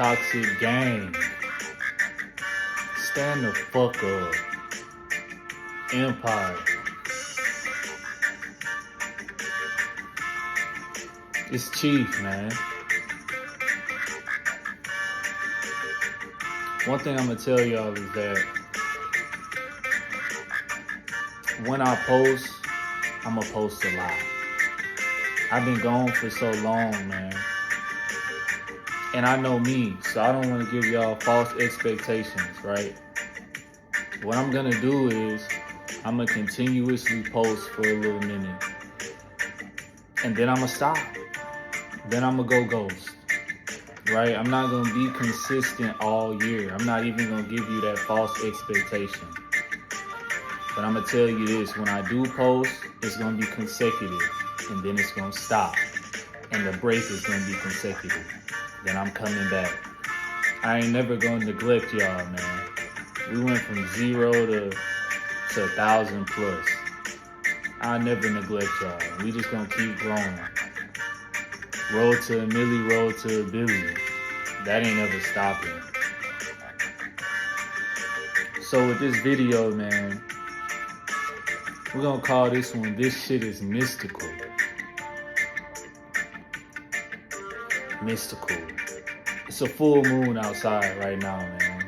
toxic gang. Stand the fuck up. Empire. It's Chief, man. One thing I'm gonna tell y'all is that when I post, I'm gonna post a lot. I've been gone for so long, man. And I know me, so I don't want to give y'all false expectations, right? What I'm gonna do is I'm gonna continuously post for a little minute. And then I'm gonna stop. Then I'm gonna go ghost, right? I'm not gonna be consistent all year. I'm not even gonna give you that false expectation. But I'm gonna tell you this, when I do post, it's gonna be consecutive, and then it's gonna stop. And the break is gonna be consecutive. Then I'm coming back. I ain't never gonna neglect y'all, man. We went from 0 to 1,000 plus. I never neglect y'all. We just gonna keep growing. Road to a milli, road to a billion. That ain't ever stopping. So with this video, man, we're gonna call this one, This Shit Is Mystical. Mystical. It's a full moon outside right now, man.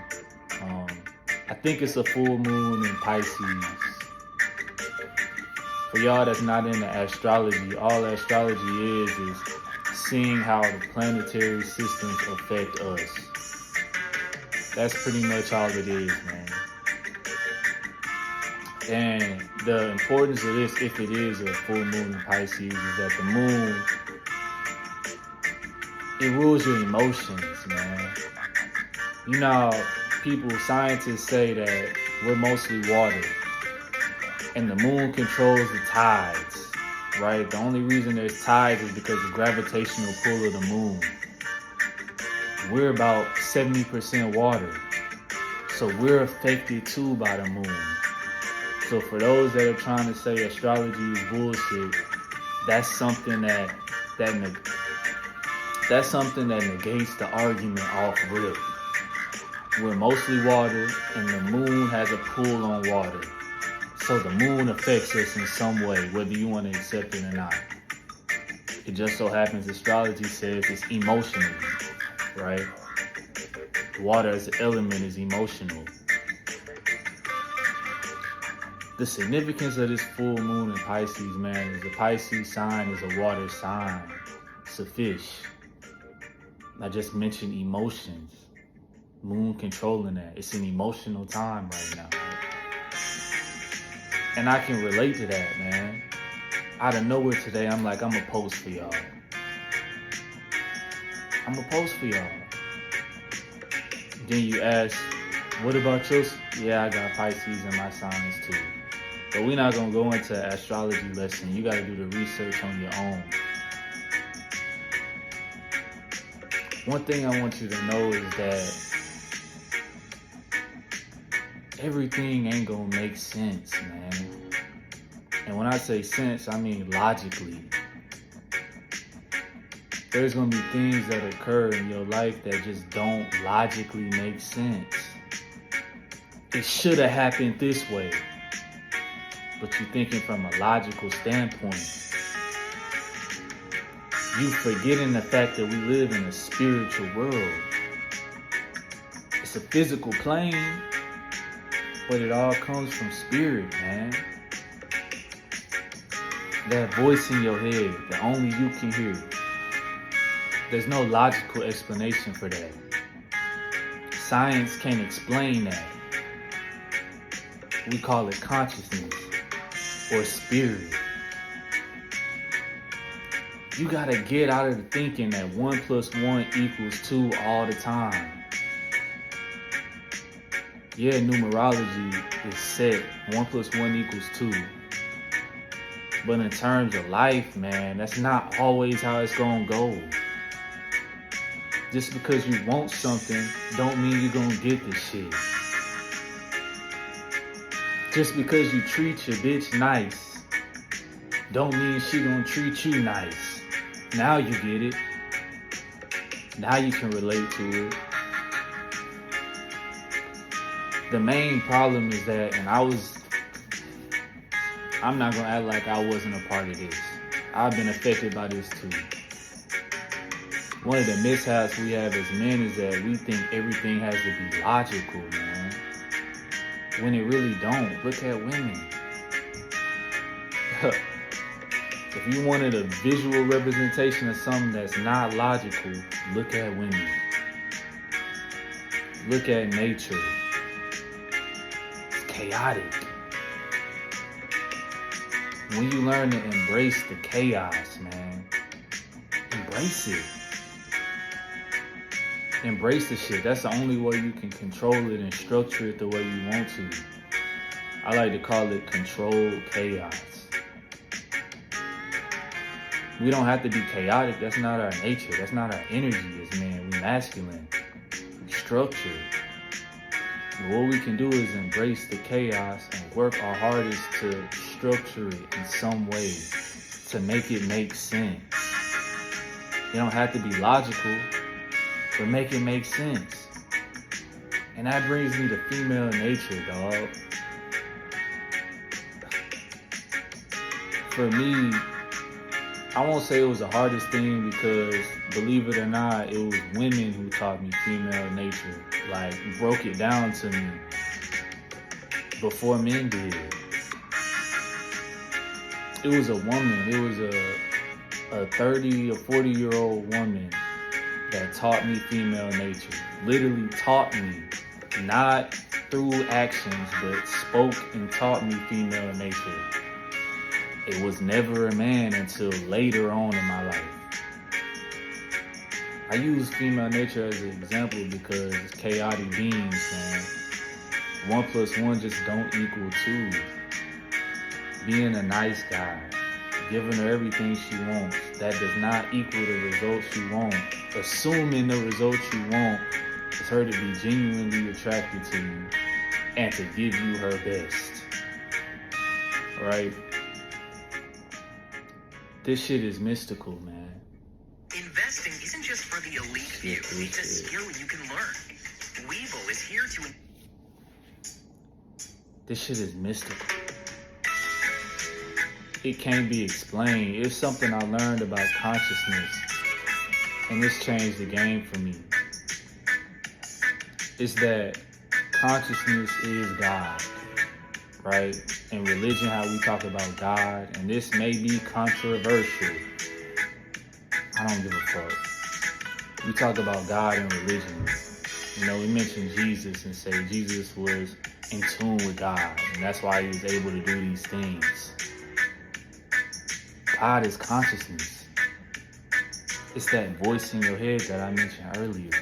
I think it's a full moon in Pisces. For y'all that's not into astrology, all astrology is seeing how the planetary systems affect us. That's pretty much all it is, man. And the importance of this, if it is a full moon in Pisces, is that the moon, it rules your emotions, man. You know, scientists say that we're mostly water. And the moon controls the tides, right? The only reason there's tides is because of the gravitational pull of the moon. We're about 70% water. So we're affected too by the moon. So for those that are trying to say astrology is bullshit, that's something that negates the argument off rip. We're mostly water, and the moon has a pull on water. So the moon affects us in some way, whether you want to accept it or not. It just so happens astrology says it's emotional, right? Water as an element is emotional. The significance of this full moon in Pisces, man, is the Pisces sign is a water sign. It's a fish. I just mentioned emotions. Moon controlling that. It's an emotional time right now. And I can relate to that, man. Out of nowhere today, I'm like, I'm going to post for y'all. I'm going to post for y'all. Then you ask, what about yours? Yeah, I got Pisces in my signs too. But we're not going to go into an astrology lesson. You got to do the research on your own. One thing I want you to know is that everything ain't gonna make sense, man. And when I say sense, I mean logically. There's gonna be things that occur in your life that just don't logically make sense. It should have happened this way. But you're thinking from a logical standpoint. You forgetting the fact that we live in a spiritual world. It's a physical plane, but it all comes from spirit, man. That voice in your head that only you can hear. There's no logical explanation for that. Science can't explain that. We call it consciousness or spirit. You gotta get out of the thinking that 1 + 1 = 2 all the time. Yeah, numerology is set. 1 + 1 = 2. But in terms of life, man, that's not always how it's gonna go. Just because you want something, don't mean you're gonna get the shit. Just because you treat your bitch nice, don't mean she gonna treat you nice. Now you get it. Now you can relate to it. The main problem is that, and I'm not gonna act like I wasn't a part of this. I've been affected by this too. One of the mishaps we have as men is that we think everything has to be logical, man. When it really don't. Look at women. If you wanted a visual representation of something that's not logical, look at women. Look at nature. It's chaotic. When you learn to embrace the chaos, man, embrace it. Embrace the shit. That's the only way you can control it and structure it the way you want to. I like to call it controlled chaos. We don't have to be chaotic. That's not our nature. That's not our energy as men. We masculine. We structured. But what we can do is embrace the chaos and work our hardest to structure it in some way to make it make sense. You don't have to be logical, but make it make sense. And that brings me to female nature, dog. For me, I won't say it was the hardest thing because, believe it or not, it was women who taught me female nature. Like, broke it down to me before men did. It was a woman. It was a 30 or 40-year-old woman that taught me female nature. Literally taught me, not through actions, but spoke and taught me female nature. It was never a man until later on in my life. I use female nature as an example because it's chaotic beings, man. 1 + 1 just don't equal 2. Being a nice guy, giving her everything she wants, that does not equal the results you want. Assuming the results you want is her to be genuinely attracted to you and to give you her best. Right? This shit is mystical, man. Investing isn't just for the elite few. It's a skill you can learn. Weevil is here to... This shit is mystical. It can't be explained. It's something I learned about consciousness, and this changed the game for me. It's that consciousness is God, right? In religion, how we talk about God, and this may be controversial. I don't give a fuck. We talk about God in religion. You know, we mention Jesus and say Jesus was in tune with God, and that's why he was able to do these things. God is consciousness. It's that voice in your head that I mentioned earlier.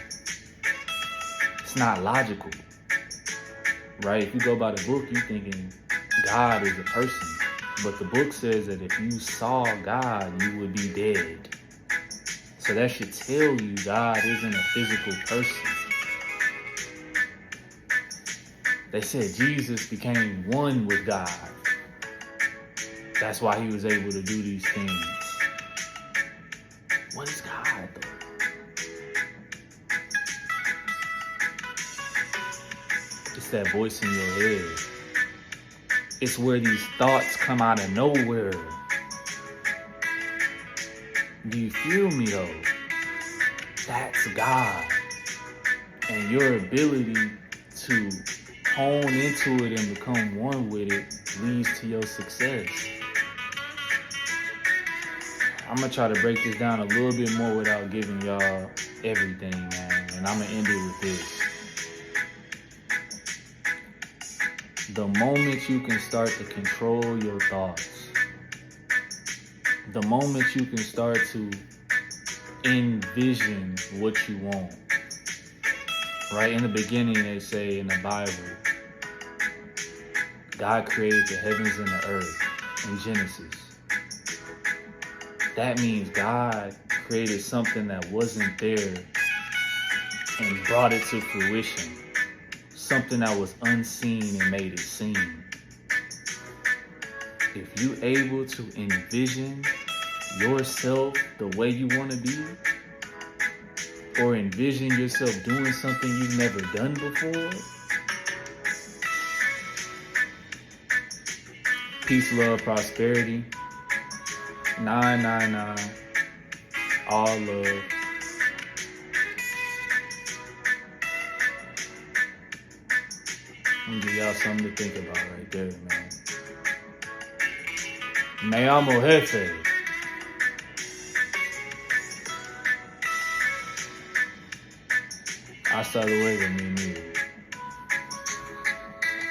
It's not logical, right? If you go by the book, you're thinking God is a person. But the book says that if you saw God, you would be dead. So that should tell you God isn't a physical person. They said Jesus became one with God. That's why he was able to do these things. What is God, though? It's that voice in your head. It's where these thoughts come out of nowhere. Do you feel me, though? That's God. And your ability to hone into it and become one with it leads to your success. I'm gonna try to break this down a little bit more without giving y'all everything, man. And I'm gonna end it with this. The moment you can start to control your thoughts, the moment you can start to envision what you want. Right in the beginning, they say in the Bible, God created the heavens and the earth in Genesis. That means God created something that wasn't there and brought it to fruition. Something that was unseen and made it seen. If you're able to envision yourself the way you want to be, or envision yourself doing something you've never done before. Peace, love, prosperity. 999. All love. I'm gonna give y'all something to think about right there, man. Me llamo Jefe. Hasta luego, mi amigo.